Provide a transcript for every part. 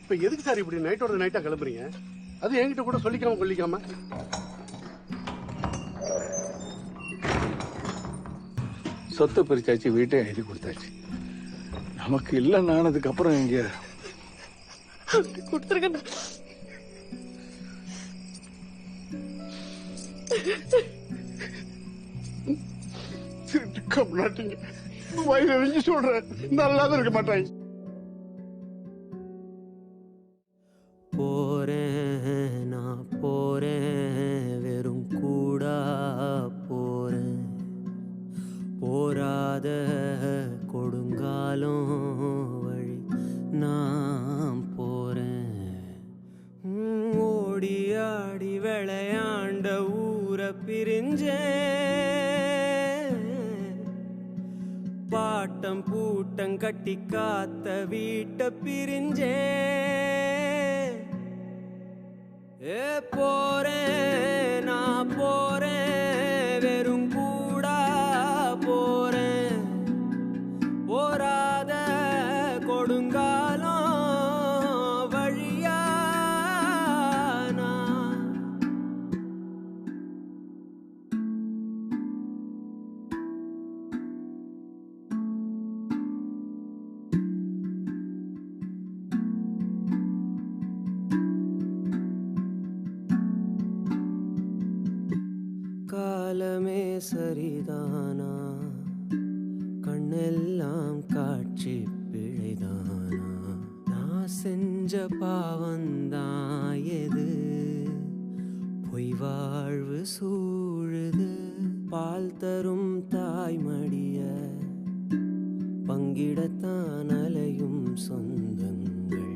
இப்ப எதுக்கு சார் இப்படி நைட்டோட நைட்டா கிளம்புறீங்க? அது என்கிட்ட கூட சொல்லிக்காம கொல்லிக்காம. சொத்தை பிரிச்சாச்சு, வீட்டை எழுதி கொடுத்தாச்சு. நமக்கு இல்லைன்னு ஆனதுக்கு அப்புறம் எங்க கொடுத்துருங்க. இருக்க மாட்டீங்க, வயிறு எரிஞ்சு சொல்றேன், நல்லாதான் இருக்க மாட்டாங்க. போறேன் நான் போறேன், வெறும் கூடா போறேன். போராத கொடுங்காலம் வழி நான் போறேன். ஓடி ஆடி விளையாண்ட ஊரை பிரிஞ்சேன். பாட்டம் பூட்டம் கட்டி காத்த வீட்டை பிரிஞ்சேன். ஏ போறேன் நான் போறேன், வெறும் கூடா போறேன். போராத கொடுங்காலம் வழியா நான். காலமே சரிதானா, கண்ணெல்லாம் காட்சி பிழைதானா. நான் செஞ்ச பாவந்தான் எது, பொய் வாழ்வு சூழுது. பால் தரும் தாய்மடிய பங்கிடத்தான் அலையும் சொந்தங்கள்.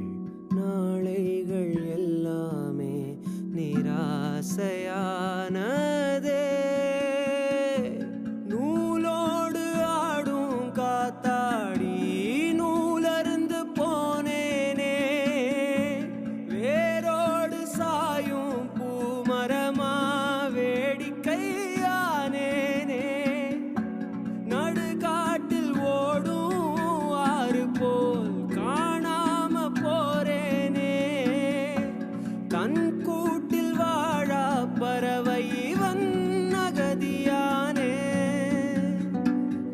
நாளைகள் எல்லாமே நிராசையானதே. நூலோடு ஆடும் காத்தாடி நூலருந்து போனேனே. வேரோடு சாயும் பூமரமா வேடிக்கையானேனே. நடுகாட்டில் ஓடும் ஆறு போல் காணாம போறேனே. கண் கூட்டில் வாழா பறவை இவன் அகதியானே.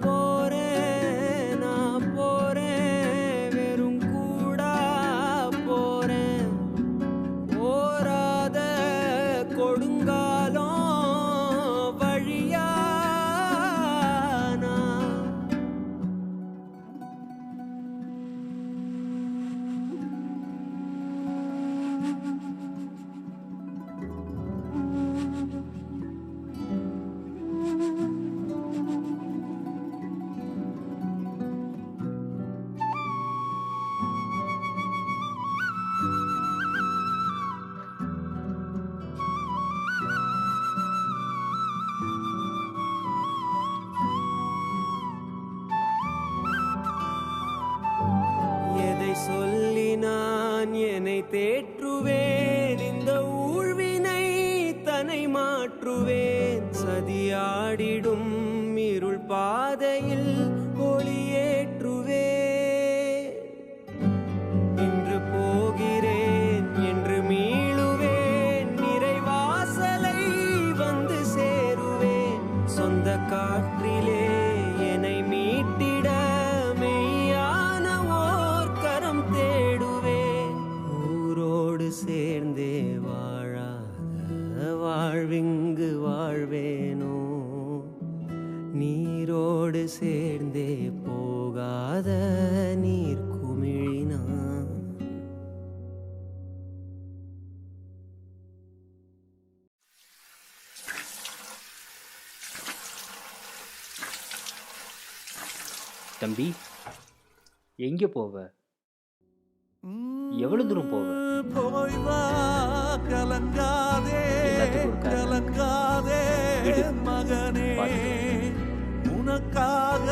போறேன் நான் போறேன், வெறும் கூடா போறேன். போராத கொடுங்காலம் வழியா நான். எதை சொல்லி நான் என்னை தேற்றுவேன், இந்த ஊழ்வினை தன்னை மாற்றுவேன். சதியாடிடும் இருள் பாதையில் ஒளியேற்றுவேன். இன்று போகிறேன் என்று மீளுவேன், நிறைவாசலை வந்து சேருவேன். சொந்த காற்றிலே என்னை மீட்டிட மெய்யான ஓர் கரம் தேடுவேன். ஊரோடு சேர்ந்தே வாழாத வாழ்விங்கு வாழ்வேனோ. நீரோடு சேர்ந்தே போகாத நீர் குமிழினான். தம்பி, எங்க போவ? எவ்வளவு தூரம் போவ? போய் வா கலங்காதே எல்லாத்துக்கும் ஒரு காரணம். கலங்காதே விடு. மகனே, உனக்காக